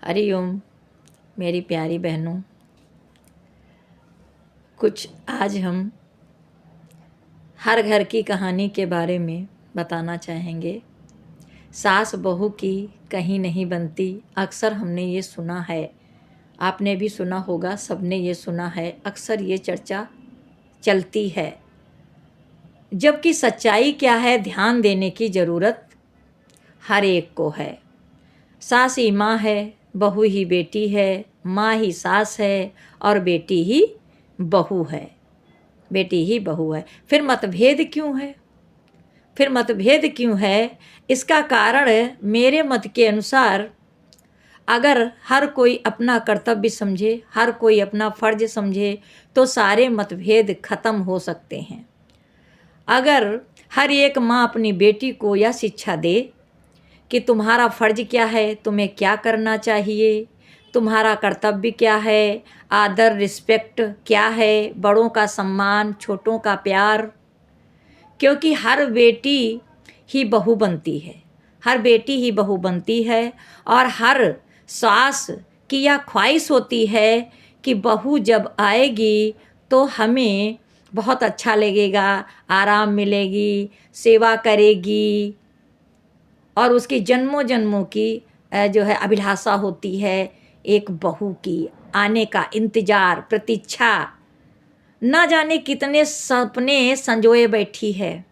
हरिओम मेरी प्यारी बहनों, कुछ आज हम हर घर की कहानी के बारे में बताना चाहेंगे। सास बहू की कहीं नहीं बनती, अक्सर हमने ये सुना है, आपने भी सुना होगा, सबने ये सुना है, अक्सर ये चर्चा चलती है। जबकि सच्चाई क्या है, ध्यान देने की ज़रूरत हर एक को है। सास ही माँ है, बहू ही बेटी है, माँ ही सास है और बेटी ही बहू है। बेटी ही बहू है। फिर मतभेद क्यों है? फिर मतभेद क्यों है? इसका कारण मेरे मत के अनुसार, अगर हर कोई अपना कर्तव्य समझे, हर कोई अपना फर्ज समझे, तो सारे मतभेद खत्म हो सकते हैं। अगर हर एक माँ अपनी बेटी को यह शिक्षा दे कि तुम्हारा फ़र्ज क्या है, तुम्हें क्या करना चाहिए, तुम्हारा कर्तव्य क्या है, आदर रिस्पेक्ट क्या है, बड़ों का सम्मान, छोटों का प्यार, क्योंकि हर बेटी ही बहू बनती है, हर बेटी ही बहू बनती है। और हर सास की यह ख्वाहिश होती है कि बहू जब आएगी तो हमें बहुत अच्छा लगेगा, आराम मिलेगी, सेवा करेगी, और उसकी जन्मों जन्मों की जो है अभिलाषा होती है एक बहू की आने का इंतज़ार, प्रतीक्षा, ना जाने कितने सपने संजोए बैठी है।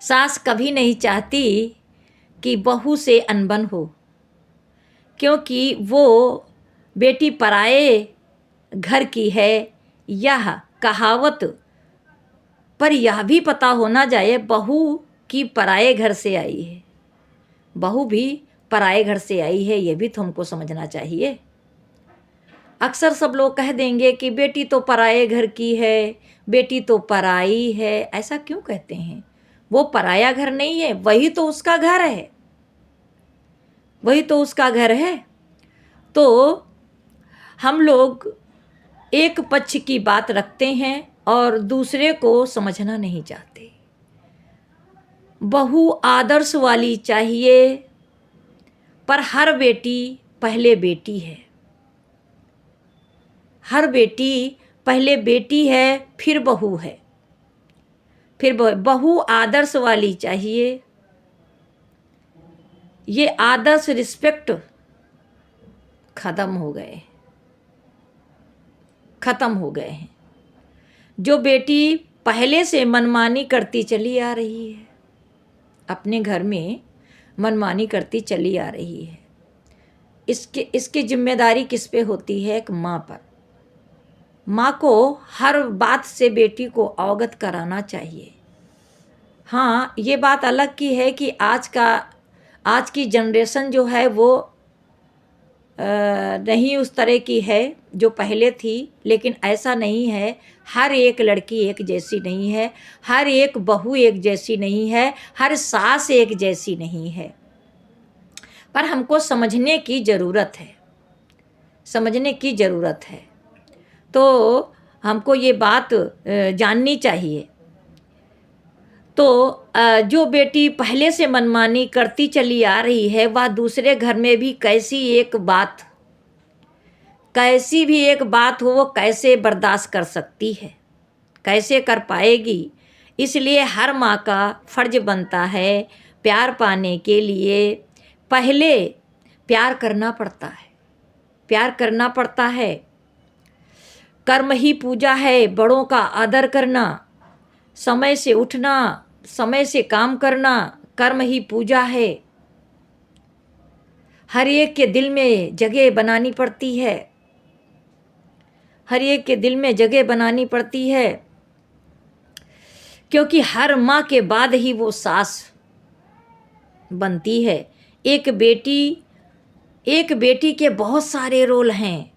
सास कभी नहीं चाहती कि बहू से अनबन हो, क्योंकि वो बेटी पराए घर की है, यह कहावत पर यह भी पता होना चाहिए बहू की पराए घर से आई है, बहू भी पराए घर से आई है, ये भी तो हमको समझना चाहिए। अक्सर सब लोग कह देंगे कि बेटी तो पराए घर की है, बेटी तो पराई है। ऐसा क्यों कहते हैं? वो पराया घर नहीं है, वही तो उसका घर है, वही तो उसका घर है। तो हम लोग एक पक्ष की बात रखते हैं और दूसरे को समझना नहीं चाहते। बहू आदर्श वाली चाहिए, पर हर बेटी पहले बेटी है, हर बेटी पहले बेटी है, फिर बहू है, फिर बहू आदर्श वाली चाहिए। ये आदर्श रिस्पेक्ट खत्म हो गए, खत्म हो गए हैं। जो बेटी पहले से मनमानी करती चली आ रही है, अपने घर में मनमानी करती चली आ रही है, इसकी जिम्मेदारी किस पे होती है? एक माँ पर। माँ को हर बात से बेटी को अवगत कराना चाहिए। हाँ, ये बात अलग की है कि आज की जनरेशन जो है वो नहीं उस तरह की है जो पहले थी, लेकिन ऐसा नहीं है। हर एक लड़की एक जैसी नहीं है, हर एक बहू एक जैसी नहीं है, हर सास एक जैसी नहीं है। पर हमको समझने की ज़रूरत है, समझने की ज़रूरत है। तो हमको ये बात जाननी चाहिए। तो जो बेटी पहले से मनमानी करती चली आ रही है, वह दूसरे घर में भी कैसी भी एक बात हो, वो कैसे बर्दाश्त कर सकती है, कैसे कर पाएगी? इसलिए हर माँ का फर्ज बनता है, प्यार पाने के लिए पहले प्यार करना पड़ता है, प्यार करना पड़ता है। कर्म ही पूजा है, बड़ों का आदर करना, समय से उठना, समय से काम करना, कर्म ही पूजा है। हर एक के दिल में जगह बनानी पड़ती है, हर एक के दिल में जगह बनानी पड़ती है, क्योंकि हर माँ के बाद ही वो सास बनती है। एक बेटी के बहुत सारे रोल हैं।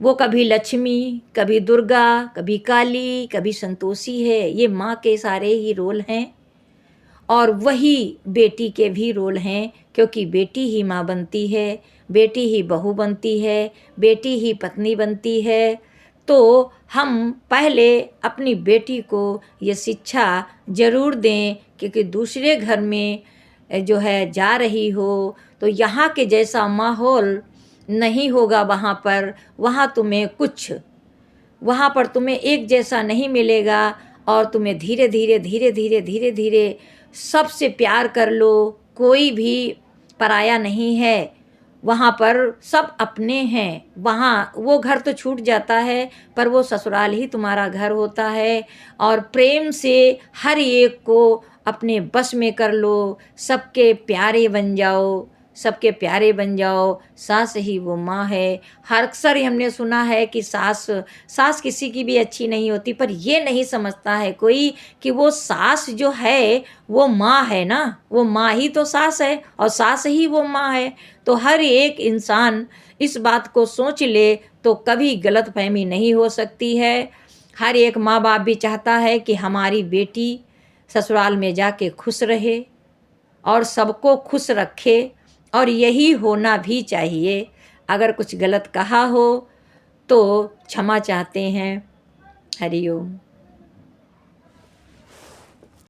वो कभी लक्ष्मी, कभी दुर्गा, कभी काली, कभी संतोषी है। ये माँ के सारे ही रोल हैं और वही बेटी के भी रोल हैं, क्योंकि बेटी ही माँ बनती है, बेटी ही बहू बनती है, बेटी ही पत्नी बनती है। तो हम पहले अपनी बेटी को ये शिक्षा ज़रूर दें, क्योंकि दूसरे घर में जो है जा रही हो, तो यहाँ के जैसा माहौल नहीं होगा वहाँ तुम्हें कुछ, वहाँ पर तुम्हें एक जैसा नहीं मिलेगा, और तुम्हें धीरे धीरे धीरे धीरे धीरे धीरे सबसे प्यार कर लो, कोई भी पराया नहीं है, वहाँ पर सब अपने हैं। वहाँ वो घर तो छूट जाता है, पर वो ससुराल ही तुम्हारा घर होता है। और प्रेम से हर एक को अपने बस में कर लो, सबके प्यारे बन जाओ, सबके प्यारे बन जाओ। सास ही वो माँ है। हर अक्सर हमने सुना है कि सास किसी की भी अच्छी नहीं होती, पर ये नहीं समझता है कोई कि वो सास जो है वो माँ है ना, वो माँ ही तो सास है और सास ही वो माँ है। तो हर एक इंसान इस बात को सोच ले तो कभी गलतफहमी नहीं हो सकती है। हर एक माँ बाप भी चाहता है कि हमारी बेटी ससुराल में जाके खुश रहे और सबको खुश रखे, और यही होना भी चाहिए। अगर कुछ गलत कहा हो तो क्षमा चाहते हैं। हरि ओम।